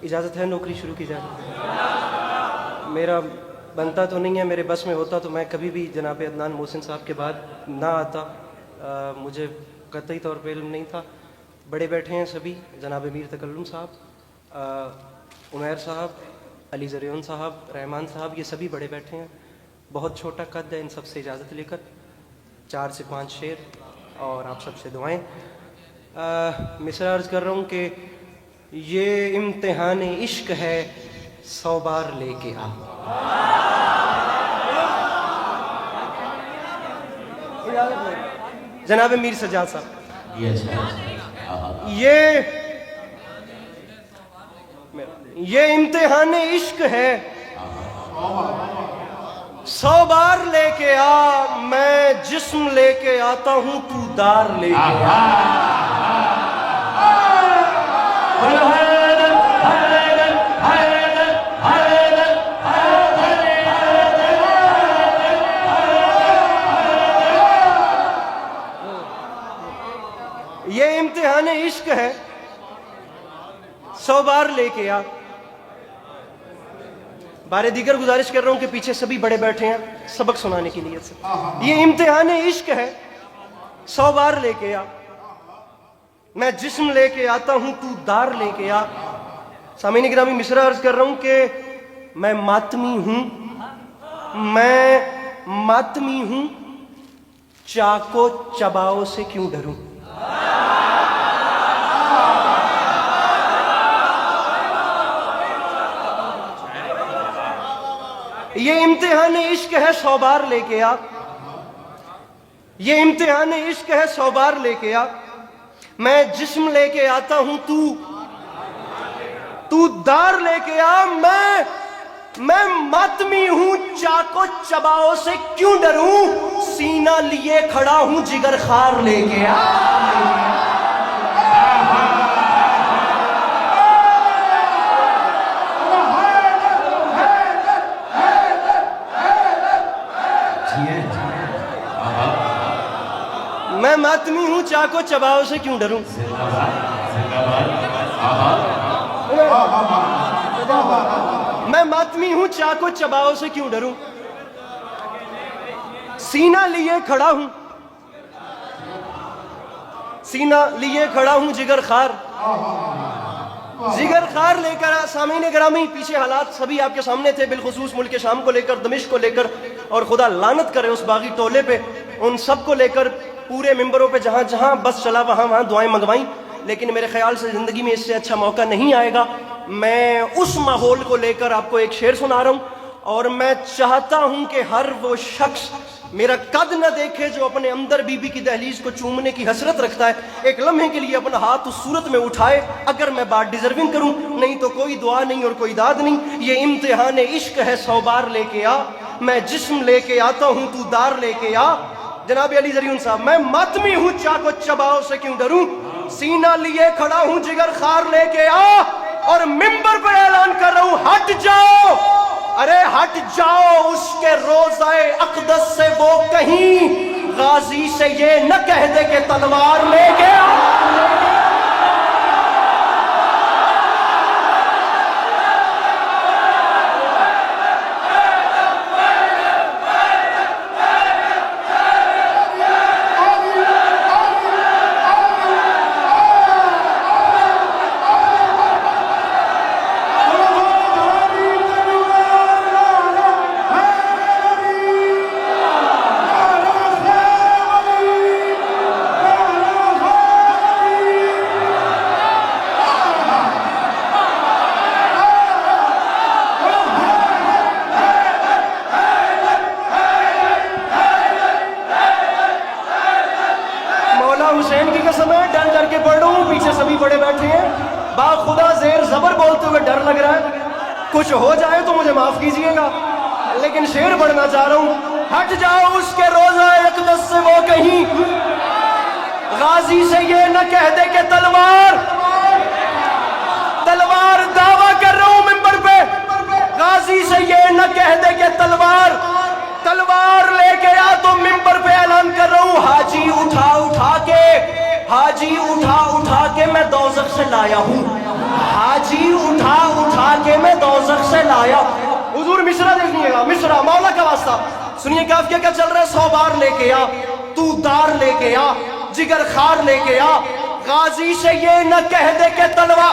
इजाज़त है नौकरी शुरू की जाए? मेरा बनता तो नहीं है, मेरे बस में होता तो मैं कभी भी जनाब अदनान मोहसिन साहब के बाद ना आता। मुझे कतई तौर पे इल्म नहीं था। बड़े बैठे हैं सभी, जनाब मीर तकल्लुम साहब, उमैर साहब, अली ज़रियन साहब, रहमान साहब, ये सभी बड़े बैठे हैं। बहुत छोटा कद है, इन सब से इजाज़त लेकर 4 से 5 शेर और आप सबसे दुआएं। मिसरा अर्ज़ कर रहा हूँ कि ये इम्तिहान इश्क है 100 बार लेके आ। जनाब मीर सज्जाद साहब, ये इम्तिहान इश्क है 100 बार लेके आ, मैं जिस्म लेके आता हूं, तू दार लेके आ। ये इम्तिहान इश्क है 100 बार लेके आ। बारे दीगर गुजारिश कर रहा हूं कि पीछे सभी बड़े बैठे हैं सबक सुनाने की नीयत से। ये इम्तिहान इश्क है 100 बार लेके आ, मैं जिस्म लेके आता हूं, तू दार लेके आ। सामीन गिरामी, मिसरा अर्ज कर रहा हूं कि मैं मातमी हूं, मैं मातमी हूं, चाको चबाओ से क्यों डरूं। ये इम्तिहान इश्क है 100 बार लेके आ, ये इम्तिहान इश्क है 100 बार लेके आ, मैं जिस्म लेके आता हूं, तू दार लेके आ। मैं मातमी हूं, चाको चबाओ से क्यों डरूं, सीना लिए खड़ा हूं, जिगर खार लेके आ। मैं मातमी हूं, चाको चबाओ से क्यों डरूं। मैं मातमी हूं, चाको चबाओ से क्यों डरूं, सीना लिए खड़ा हूं, सीना लिए खड़ा हूं, जिगर खार लेकर। सामीन गिरामी, पीछे हालात सभी आपके सामने थे, बिलखुसूस मुल्क शाम को लेकर, दमिश्क को लेकर, और खुदा लानत करे उस बागी टोले पे, उन सब को लेकर पूरे मिंबरों पे जहां जहां बस चला वहां दुआएं मंगवाई। लेकिन मेरे ख्याल से जिंदगी में इससे अच्छा मौका नहीं आएगा। मैं उस माहौल को लेकर आपको एक शेर सुना रहा हूं, और मैं चाहता हूं कि हर वो शख्स मेरा कद न देखे जो अपने अंदर बीबी की दहलीज को चूमने की हसरत रखता है, एक लम्हे के लिए अपना हाथ उस सूरत में उठाए, अगर मैं बात डिजर्विंग करूं, नहीं तो कोई दुआ नहीं और कोई दाद नहीं। ये इम्तिहान इश्क है 100 बार लेके आ, मैं जिस्म लेके आता हूं, तू दार लेके आ। जनाब अली ज़रियन साहब, मैं मातमी हूं, चाको चबाओ से क्यों डरूं, सीना लिए खड़ा हूं, जिगर खार लेके आ। और मिंबर पे ऐलान कर रहा हूं, हट जाओ, अरे हट जाओ, उसके रोज़ाए अक़दस से वो कहीं गाजी से ये न कह दे कि तलवार लेके आ। हुसैन की कसम है, डर डर के पढ़ रहा हूं, पीछे सभी बड़े बैठे हैं, बाखुदा ज़ेर ज़बर बोलते हुए डर लग रहा है, कुछ हो जाए तो मुझे माफ कीजिएगा, लेकिन शेर पढ़ना चाह रहा हूं। हट जाओ, उसके रोज़ाए अक़दस से वो कहीं गाजी से ये न कह दे कि तलवार, तलवार दावा कर रहा हूं मिंबर पे, गाजी से ये न कह दे कि तलवार, तलवार लेके आ। तो मिंबर पे ऐलान कर रहा हूं, हाजी उठा उठा के, हाजी उठा उठा के मैं दोज़ख से लाया हूं, हाजी उठा उठा के मैं दोज़ख से लाया। हुजूर मिसरा देखिएगा, मिसरा मौला का वास्ता सुनिए, काफिया क्या चल रहा है। 100 बार लेके आ, तू दार लेके आ, जिगर खार लेके आ, गाजी से ये न कह दे के तलवा।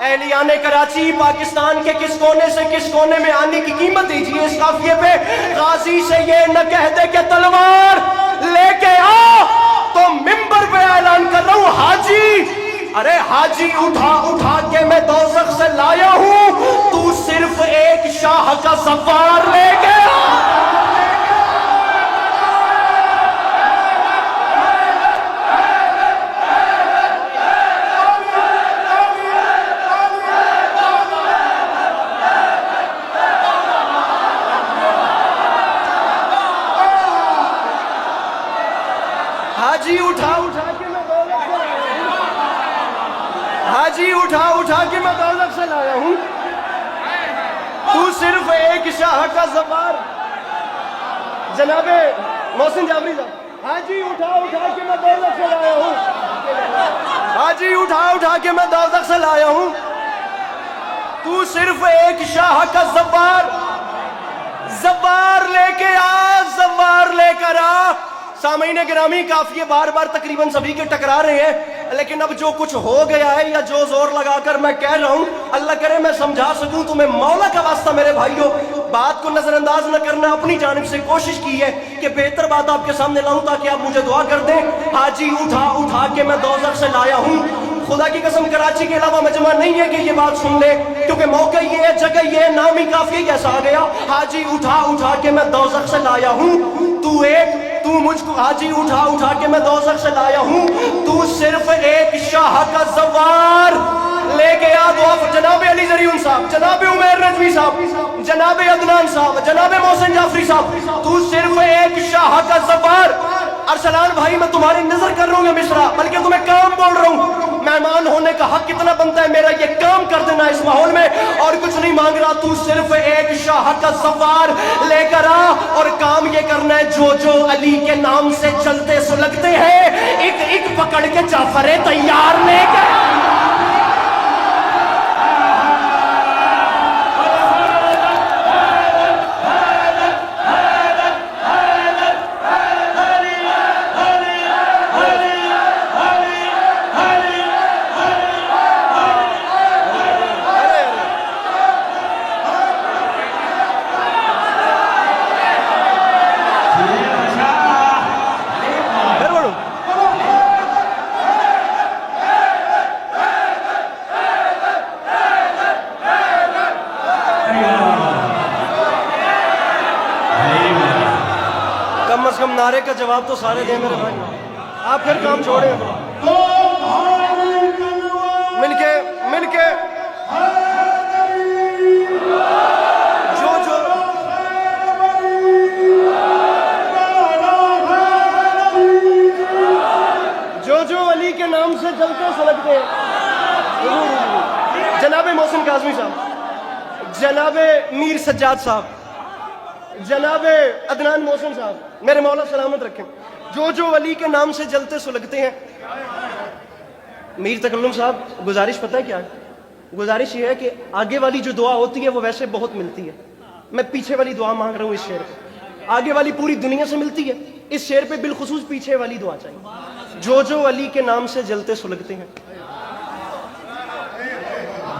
एहलियाने कराची पाकिस्तान के किस कोने से किस कोने में आने की कीमत दीजिए इस काफिये पे। गाजी से ये न कह दे के तलवार लेके आ, तो मिंबर पे ऐलान कर रहा हूं हाजी, अरे हाजी उठा उठा के मैं दोज़ख से लाया हूं, तू सिर्फ एक शाह का सवार लेके आ। हाजी उठा उठा के मैं दोज़ख से लाया हूं, हाजी उठा उठा के मैं दोज़ख से लाया हूं, तू सिर्फ एक शाह का सवार। जनाबे मोहसिन जाफरी साहब, हाजी उठा उठा के मैं दोज़ख से लाया हूं, हाजी उठा उठा के मैं दोज़ख से लाया हूं, तू सिर्फ एक शाह का सवार। ज़बार लेके आ, ज़बार लेकर आ। सामईन गिरामी, काफिये बार बार तकरीबन सभी के टकरा रहे हैं, लेकिन अब जो कुछ हो गया है या जो जोर लगाकर मैं कह रहा हूं, अल्लाह करे मैं समझा सकूं तुम्हें। मौला का वास्ता मेरे भाइयों, बात को नजरअंदाज न करना। अपनी जानिब से कोशिश की है कि बेहतर बात आपके सामने लाऊं ताकि आप मुझे दुआ कर दें। हाजी उठा उठा के मैं दोज़ख से लाया हूं। खुदा की कसम कराची के अलावा मजमा नहीं है कि ये बात सुन ले, क्योंकि मौका ये है, जगह ये है, नाम ही काफी ऐसा आ गया। हाजी उठा उठा के मैं दोज़ख से लाया हूं, तू मुझको हाजी उठा उठा के मैं दोज़ख से लाया हूं, तू सिर्फ एक शाह का सवार लेके आ। दुआ for जनाब अली ज़रीउन साहब, जनाब उमैर रज़वी साहब, जनाब अदनान साहब, जनाब मोहसिन जाफरी साहब, तू सिर्फ एक शाह का सवार। अरसलान भाई, मैं तुम्हारी नजर कर रहा हूँ मिश्रा, बल्कि तुम्हें काम बोल रहा हूँ। मेहमान होने का हक कितना बनता है मेरा, ये काम कर देना इस माहौल में, और कुछ नहीं मांग रहा। तू सिर्फ एक शाह का सवार लेकर आ, और काम ये करना है जो जो अली के नाम से चलते सुलगते हैं, एक एक पकड़ के जाफर तैयार लेकर। नारे का जवाब तो सारे दे मेरे भाई, आप फिर काम छोड़े। मिलके मिलके जो जो अली के नाम से जलते सलगते हैं। जनाबे मोहसिन काज़मी साहब, जनाबे मीर सज्जाद साहब, जनाबे अदनान मोहसिन साहब, मेरे मौला सलामत रखें, जो अली के नाम से जलते सुलगते हैं। मीर तकल्लुम साहब, गुजारिश पता है क्या है? गुजारिश ये है कि आगे वाली जो दुआ होती है वो वैसे बहुत मिलती है, मैं पीछे वाली दुआ मांग रहा हूँ इस शेर पे। आगे वाली पूरी दुनिया से मिलती है, इस शेर पे बिलखुसूस पीछे वाली दुआ चाहिए। जो अली के नाम से जलते सुलगते हैं,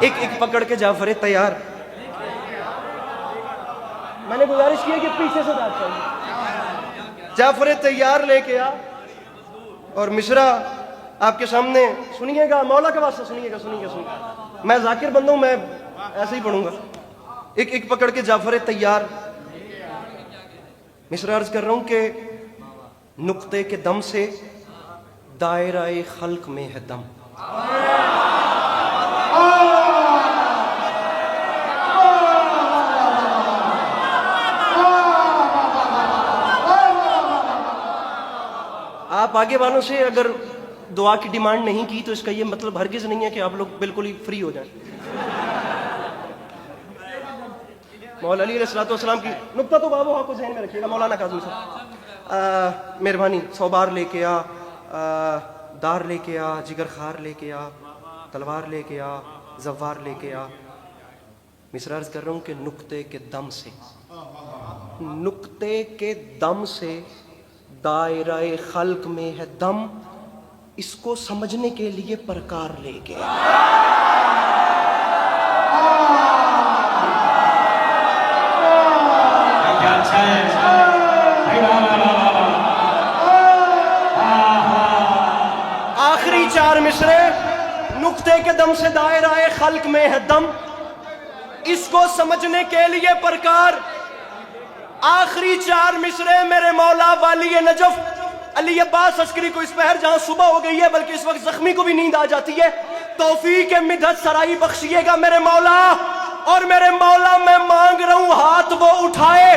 एक एक पकड़ के जाफर तैयार। मैंने गुजारिश की है कि पीछे से दाद चाहिए। जाफर तैयार लेके आ, और मिसरा आपके सामने सुनिएगा, मौला के वास्ते सुनिएगा, सुनिएगा। मैं जाकिर बंदा हूं, मैं ऐसे ही पढ़ूंगा। एक एक पकड़ के जाफर तैयार। मिसरा अर्ज कर रहा हूं कि नुक्ते के दम से दायरा-ए खल्क में है दम। आप आगे वालों से अगर दुआ की डिमांड नहीं की तो इसका ये मतलब हरगिज नहीं है कि आप लोग बिल्कुल ही फ्री हो जाएं। मौला अली अलैहिस्सलाम की नुक्ता तो बाबू आपको ज़हन में रखिएगा। मौलाना काज़मी साहब, मेहरबानी 100 बार लेके आ, दार लेके आ, जिगर खार लेके आ, तलवार लेके आ, زوار لے کے آ. مصرع عرض کر رہا ہوں کہ نقطے کے دم سے، نقطے کے دم سے دائرہ خلق میں ہے دم، اس کو سمجھنے کے لیے پرکار لے کے آخری 4 مصرے. نقطے کے دم سے دائرہ خلق میں ہے دم، اس کو سمجھنے کے لیے پرکار. آخری 4 مصرے میرے مولا والی نجف علی عباس عسکری کو اس پہر جہاں صبح ہو گئی ہے بلکہ اس وقت زخمی کو بھی نیند آ جاتی ہے، توفیق مدحت سرائی بخشیے گا میرے مولا. اور میرے مولا میں مانگ رہا ہوں ہاتھ وہ اٹھائے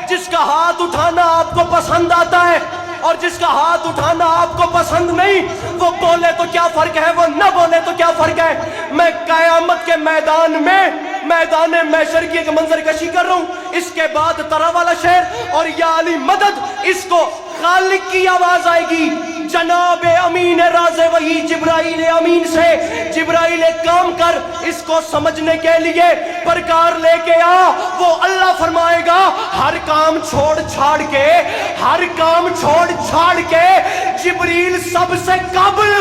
جس کا ہاتھ اٹھانا آپ کو پسند آتا ہے، اور جس کا ہاتھ اٹھانا آپ کو پسند نہیں وہ بولے تو کیا فرق ہے، وہ نہ بولے تو کیا فرق ہے. میں قیامت کے میدان میں، میدان محشر کی ایک منظر کشی کر رہا ہوں. اس کے بعد ترا والا شعر اور یا علی مدد، اس کو خالق کی آواز آئے گی. جناب امین راز وحی جبرائیل امین سے، جبرائیل کام کر اس کو سمجھنے کے لیے پرکار لے کے آ. وہ اللہ فرمائے گا ہر کام چھوڑ چھاڑ کے، ہر کام چھوڑ چھاڑ کے جبریل سب سے قبل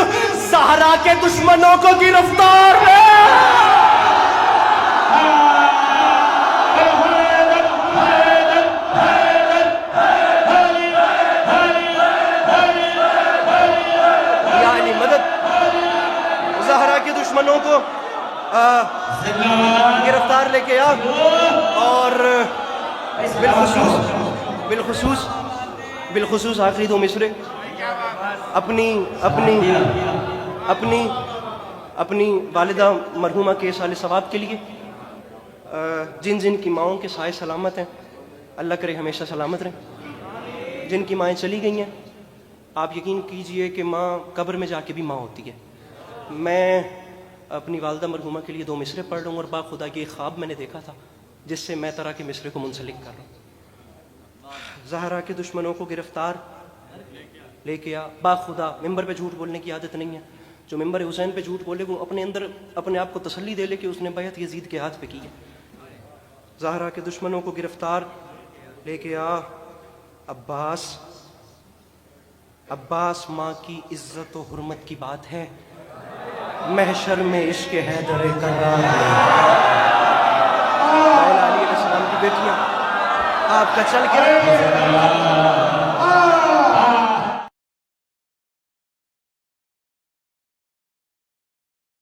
زہرا کے دشمنوں کو گرفتار ہے. دشمنوں کو گرفتار لے کے آ. اور بالخصوص آخری 2 مصرے اپنی والدہ مرحومہ کے سال ثواب کے لیے، جن جن کی ماؤں کے سائے سلامت ہیں اللہ کرے ہمیشہ سلامت رہیں. جن کی مائیں چلی گئی ہیں آپ یقین کیجئے کہ ماں قبر میں جا کے بھی ماں ہوتی ہے. میں اپنی والدہ مرحومہ کے لیے 2 مصرے پڑھ رہا ہوں، اور با خدا یہ خواب میں نے دیکھا تھا جس سے میں طرح کے مصرے کو منسلک کر رہا ہوں. زہرا کے دشمنوں کو گرفتار لے کے آ. با خدا ممبر پہ جھوٹ بولنے کی عادت نہیں ہے. جو ممبر حسین پہ جھوٹ بولے وہ اپنے اندر اپنے آپ کو تسلی دے لے کہ اس نے بیعت یزید کے ہاتھ پہ کی ہے. زہرا کے دشمنوں کو گرفتار لے کے آ. عباس ماں کی عزت و حرمت کی بات ہے، محشر میں عشق حیدر کرار علی علیہ السلام کی بیٹیاں آپ کا چل کے